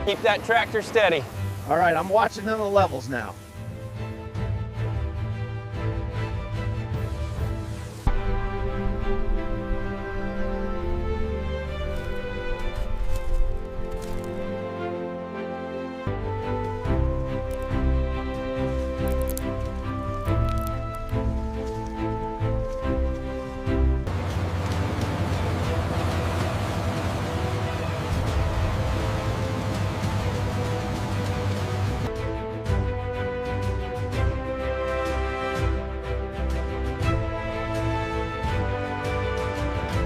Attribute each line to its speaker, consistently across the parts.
Speaker 1: Keep that tractor steady.
Speaker 2: All right, I'm watching on the levels now.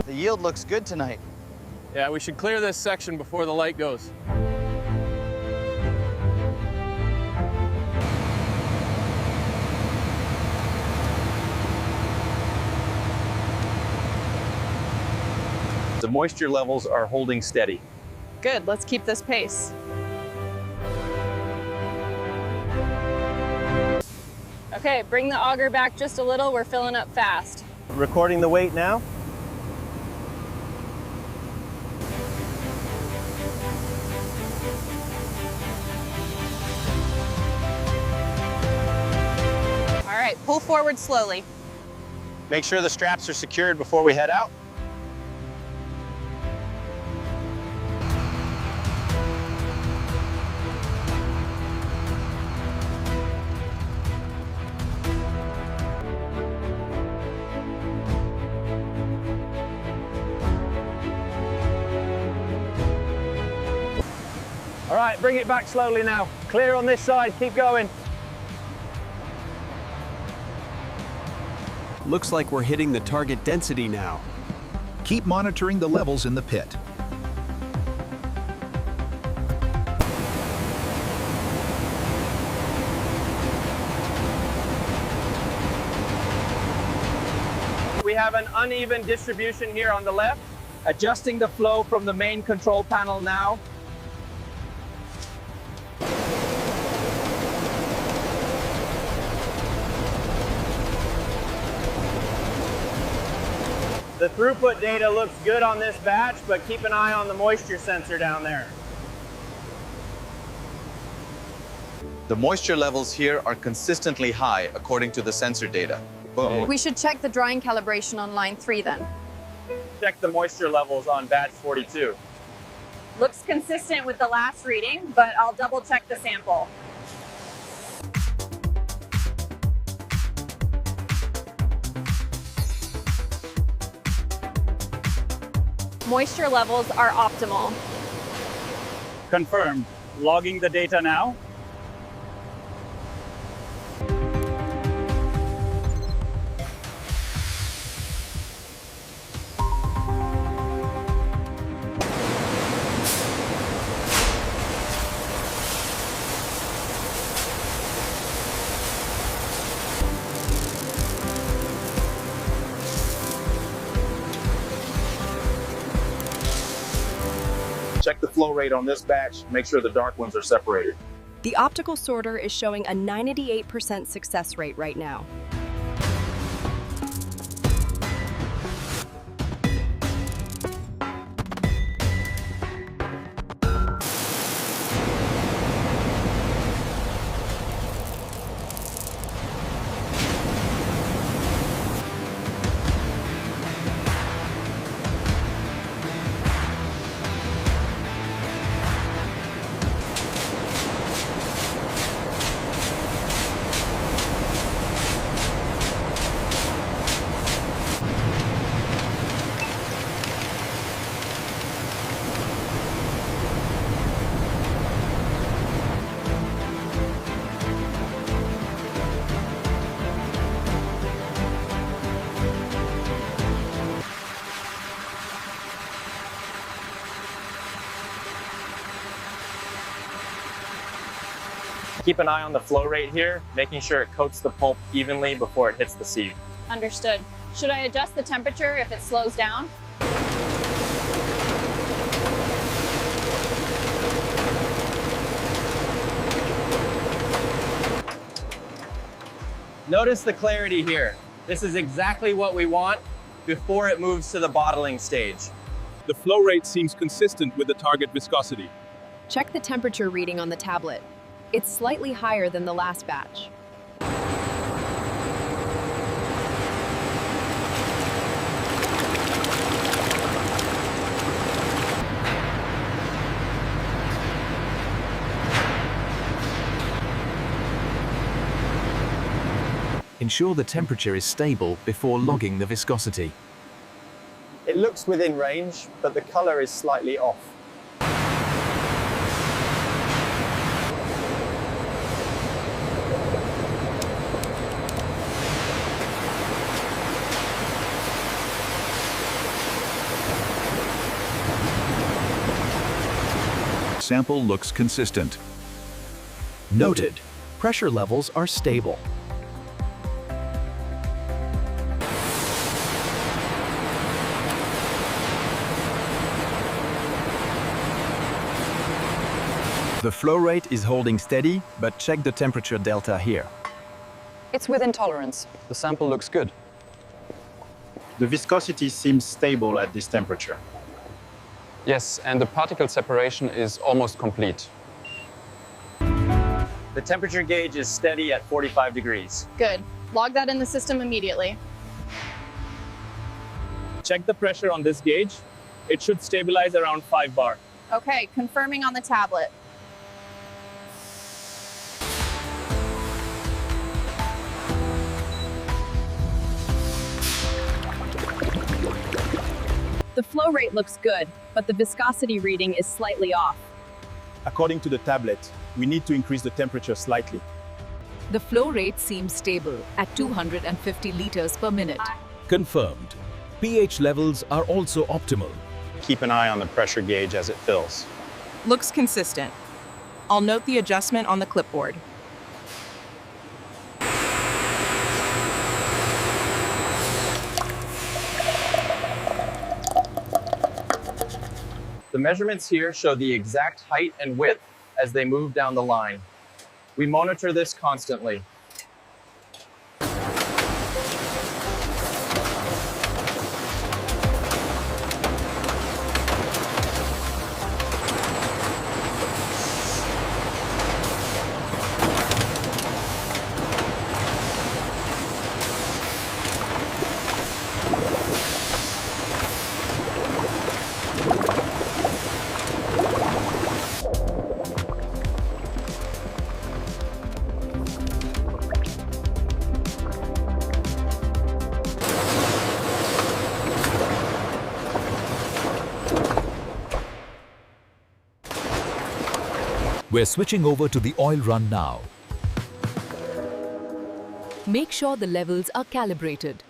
Speaker 3: The yield looks good tonight.
Speaker 1: Yeah, we should clear this section before the light goes.
Speaker 4: The moisture levels are holding steady.
Speaker 5: Good, let's keep this pace. Okay, bring the auger back just a little. We're filling up fast.
Speaker 3: Recording the weight now.
Speaker 5: All right, pull forward slowly.
Speaker 3: Make sure the straps are secured before we head out.
Speaker 2: All right, bring it back slowly now. Clear on this side, keep going.
Speaker 6: Looks like we're hitting the target density now.
Speaker 7: Keep monitoring the levels in the pit.
Speaker 1: We have an uneven distribution here on the left. Adjusting the flow from the main control panel now.
Speaker 3: The throughput data looks good on this batch, but keep an eye on the moisture sensor down there.
Speaker 4: The moisture levels here are consistently high according to the sensor data. Boom.
Speaker 5: We should check the drying calibration on line 3 then.
Speaker 3: Check the moisture levels on batch 42.
Speaker 5: Looks consistent with the last reading, but I'll double check the sample. Moisture levels are optimal.
Speaker 3: Confirmed. Logging the data now.
Speaker 4: Check the flow rate on this batch. Make sure the dark ones are separated.
Speaker 8: The optical sorter is showing a 98% success rate right now.
Speaker 3: Keep an eye on the flow rate here, making sure it coats the pulp evenly before it hits the sieve.
Speaker 5: Understood. Should I adjust the temperature if it slows down?
Speaker 3: Notice the clarity here. This is exactly what we want before it moves to the bottling stage.
Speaker 9: The flow rate seems consistent with the target viscosity.
Speaker 8: Check the temperature reading on the tablet. It's slightly higher than the last batch.
Speaker 9: Ensure the temperature is stable before logging the viscosity.
Speaker 3: It looks within range, but the color is slightly off.
Speaker 7: Sample looks consistent. Noted. Pressure levels are stable.
Speaker 6: The flow rate is holding steady, but check the temperature delta here.
Speaker 10: It's within tolerance.
Speaker 6: The sample looks good.
Speaker 11: The viscosity seems stable at this temperature.
Speaker 12: Yes, and the particle separation is almost complete.
Speaker 1: The temperature gauge is steady at 45 degrees.
Speaker 5: Good. Log that in the system immediately.
Speaker 2: Check the pressure on this gauge. It should stabilize around 5 bar.
Speaker 5: Okay, confirming on the tablet.
Speaker 8: The flow rate looks good, but the viscosity reading is slightly off.
Speaker 11: According to the tablet, we need to increase the temperature slightly.
Speaker 10: The flow rate seems stable at 250 liters per minute.
Speaker 7: Confirmed. pH levels are also optimal.
Speaker 3: Keep an eye on the pressure gauge as it fills.
Speaker 10: Looks consistent. I'll note the adjustment on the clipboard.
Speaker 1: The measurements here show the exact height and width as they move down the line. We monitor this constantly.
Speaker 7: We're switching over to the oil run now.
Speaker 10: Make sure the levels are calibrated.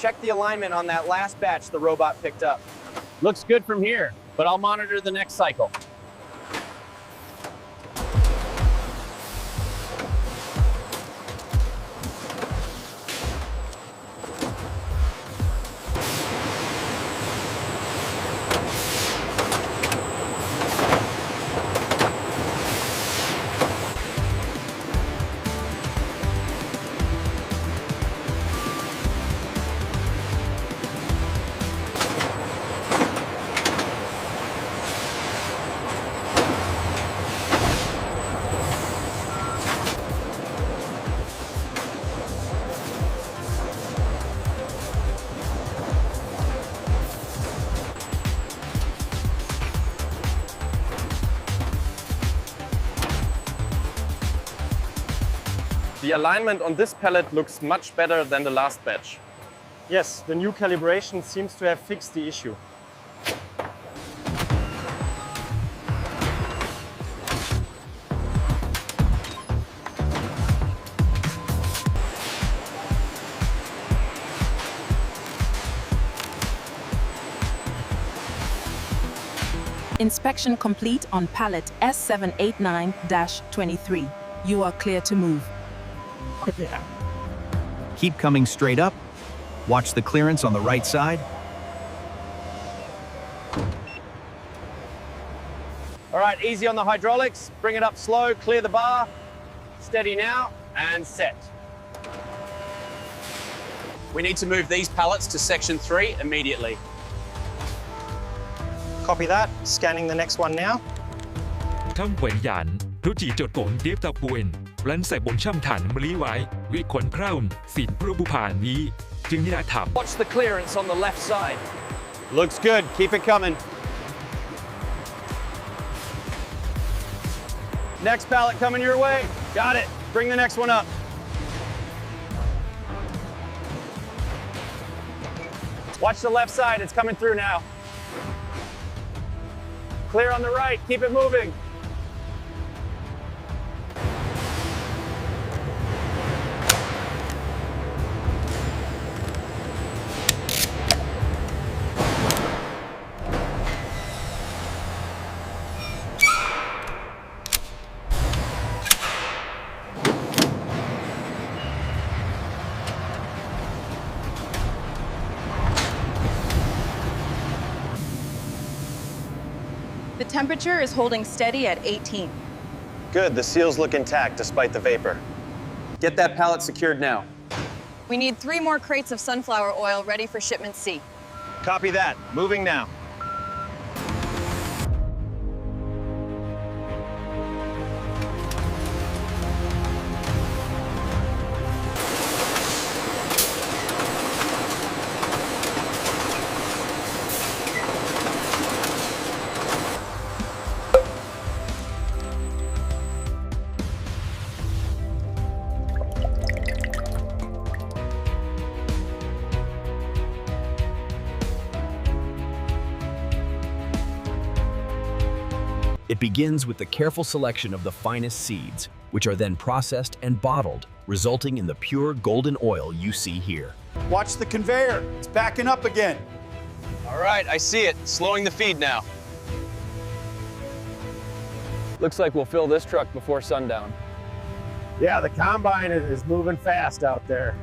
Speaker 1: check the alignment on that last batch the robot picked up.
Speaker 2: Looks good from here, but I'll monitor the next cycle.
Speaker 12: The alignment on this pallet looks much better than the last batch.
Speaker 3: Yes, the new calibration seems to have fixed the issue.
Speaker 10: Inspection complete on pallet S789-23. You are clear to move.
Speaker 6: Keep coming straight up. Watch the clearance on the right side.
Speaker 1: All right, easy on the hydraulics. Bring it up slow, clear the bar. Steady now, and set. We need to move these pallets to section 3 immediately.
Speaker 3: Copy that. Scanning the next one now.
Speaker 13: Thông quện dạn, rút chỉ trột cuộn tiếp tập buồn, lần sẽ bốn trăm thản lý vái, vì quần crown, xịn pro buผ่านนี้จึงได้ทำ
Speaker 1: Watch the clearance on the left side.
Speaker 3: Looks good. Keep it coming.
Speaker 1: Next pallet coming your way. Got it. Bring the next one up. Watch the left side. It's coming through now. Clear on the right. Keep it moving.
Speaker 5: The temperature is holding steady at 18.
Speaker 3: Good. The seals look intact despite the vapor.
Speaker 1: Get that pallet secured now.
Speaker 5: We need 3 more crates of sunflower oil ready for shipment C.
Speaker 3: Copy that. Moving now.
Speaker 6: It begins with the careful selection of the finest seeds, which are then processed and bottled, resulting in the pure golden oil you see here.
Speaker 11: Watch the conveyor. It's backing up again.
Speaker 1: All right, I see it. Slowing the feed now. Looks like we'll fill this truck before sundown.
Speaker 3: Yeah, the combine is moving fast out there.